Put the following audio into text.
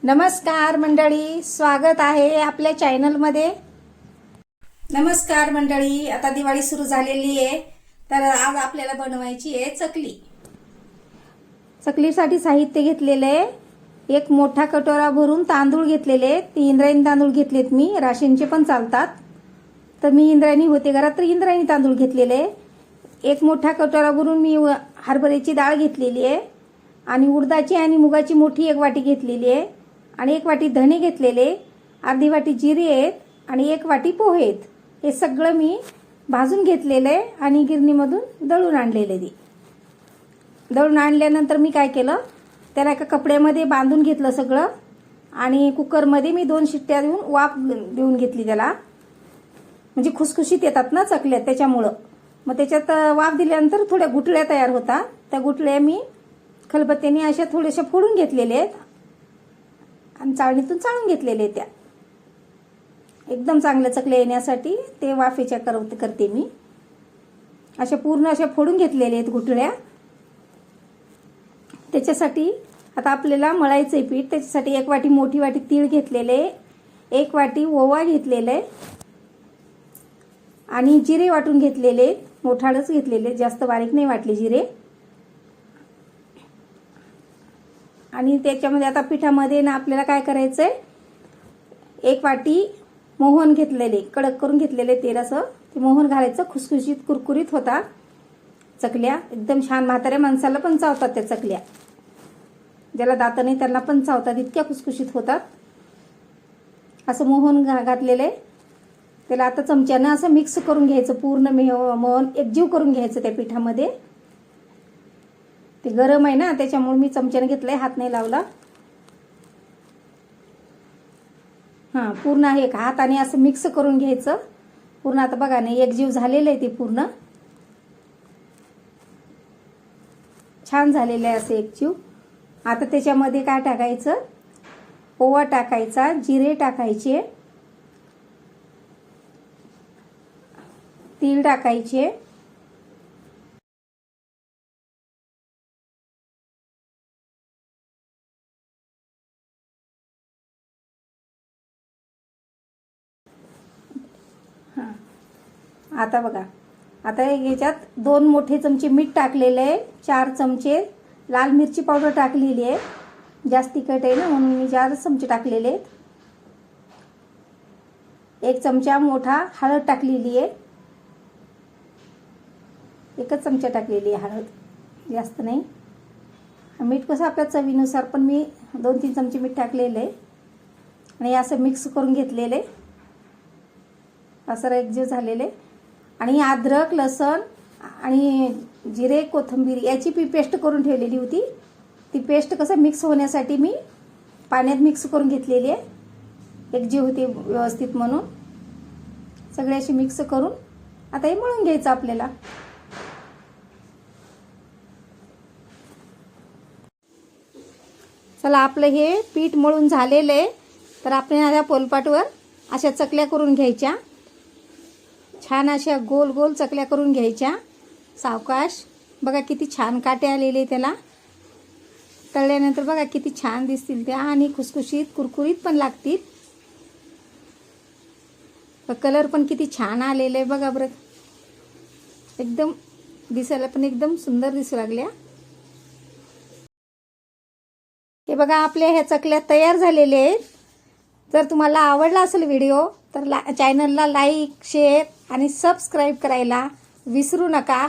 नमस्कार मंडळी, स्वागत आहे आपल्या चॅनलमध्ये। नमस्कार मंडळी, आता दिवाळी सुरू झालेली आहे, तर आज आपल्याला बनवायची आहे चकली। चकलीसाठी साहित्य घेतलेले, एक मोठा कटोरा भरून तांदूळ घेतलेले, ते इंद्रायणी तांदूळ घेतलेत मी, राशींचे पण चालतात, तर मी इंद्रायणी होते घरात तर इंद्रायणी तांदूळ घेतलेले। एक मोठा कटोरा भरून मी हरभऱ्याची डाळ घेतलेली आहे आणि उडदाची आणि मुगाची मोठी एक वाटी घेतलेली आहे आणि एक वाटी धणे घेतलेले, अर्धी वाटी जिरे आहेत आणि एक वाटी पोहे आहेत। हे सगळं मी भाजून घेतलेले आणि गिरणीमधून दळून आणलेले। दळून आणल्यानंतर मी काय केलं, त्याला एका कपड्यामध्ये बांधून घेतलं सगळं आणि कुकरमध्ये मी 2 शिट्ट्या देऊन वाफ देऊन घेतली त्याला, म्हणजे खुसखुशीत येतात ना चकल्या त्याच्यामुळं। मग त्याच्यात वाफ दिल्यानंतर थोड्या गुठळ्या तयार होतात, त्या गुठळ्या मी खलबत्त्याने अशा थोड्याशा फोडून घेतलेल्या आहेत आणि चाळणीतून चाळून घेतलेले। त्या एकदम चांगल्या चकल्या येण्यासाठी ते वाफेच्या करते मी। अशा पूर्ण अशा फोडून घेतलेल्या आहेत गुठळ्या। त्याच्यासाठी आता आपल्याला मळायचं आहे पीठ, त्याच्यासाठी एक वाटी मोठी वाटी तीळ घेतलेले, एक वाटी ओवा घेतलेले आणि जिरे वाटून घेतलेले, मोठाळच घेतलेले, जास्त बारीक नाही वाटले जिरे। आणि त्याच्यामध्ये आता पिठामध्ये ना आपल्याला काय करायचंय, एक वाटी मोहन घेतलेले, कडक करून घेतलेले तेल, असं ते मोहन घालायचं, खुसखुशीत कुरकुरीत होता चकल्या, एकदम छान। म्हाताऱ्या माणसाला पण चावतात त्या चकल्या, ज्याला दात नाही त्यांना पण चावतात, इतक्या खुसखुशीत होतात। असं मोहन घातलेले, त्याला आता चमच्यानं असं मिक्स करून घ्यायचं, पूर्ण मोहन एकजीव करून घ्यायचं त्या पिठामध्ये। ते गरम आहे ना त्याच्यामुळे मी चमच्याने घेतलंय, हात नाही लावला। पूर्ण आहे हाताने असं मिक्स करून घ्यायचं पूर्ण। आता बघा ना एकजीव झालेलं आहे, ते पूर्ण छान झालेलं आहे असं एकजीव। आता त्याच्यामध्ये काय टाकायचं, ओवा टाकायचा, जिरे टाकायचे, तीळ टाकायचे, आता बघा, आता याच्यात 2 मोठे चमचे मीठ टाकलेले आहे, 4 चमचे लाल मिरची पावडर टाकलेली आहे, जास्त तिखट आहे ना म्हणून मी 4 चमचे टाकलेले आहेत। 1 चमचा मोठा हळद टाकलेली आहे, 1च चमचा टाकलेली आहे हळद, जास्त नाही। मीठ कसं आपल्या चवीनुसार, पण मी 2-3 चमचे मीठ टाकलेले आहे आणि असं मिक्स करून घेतलेले, असं एकजीव झालेले। आणि अद्रक, लसण आणि जिरे, कोथिंबीर याची पेस्ट करून ठेवलेली होती, ती पेस्ट कसं मिक्स होण्यासाठी मी पाण्यात मिक्स करून घेतलेली आहे, एकजीव होते व्यवस्थित म्हणून। सगळे अशी मिक्स करून आता हे मळून घ्यायचं आपल्याला। चला, आपलं हे पीठ मळून झालेलं आहे, तर आपण आता पोलपाटवर अशा चकल्या करून घ्यायच्या, छान अशा गोल गोल चकल्या करून घ्यायच्या सावकाश। बघा किती छान काटे आलेले त्याला, तळल्यानंतर बघा किती छान दिसतील त्या आणि खुसखुशीत कुरकुरीत पण लागतील। कलर पण किती छान आलेले आहे बघा बरं, एकदम दिसायला पण एकदम सुंदर दिसू लागल्या। हे बघा आपल्या ह्या चकल्या तयार झालेल्या आहेत। जर तुम्हाला आवडला असेल व्हिडिओ तर चॅनलला लाईक, शेअर आणि सबस्क्राईब करायला विसरू नका।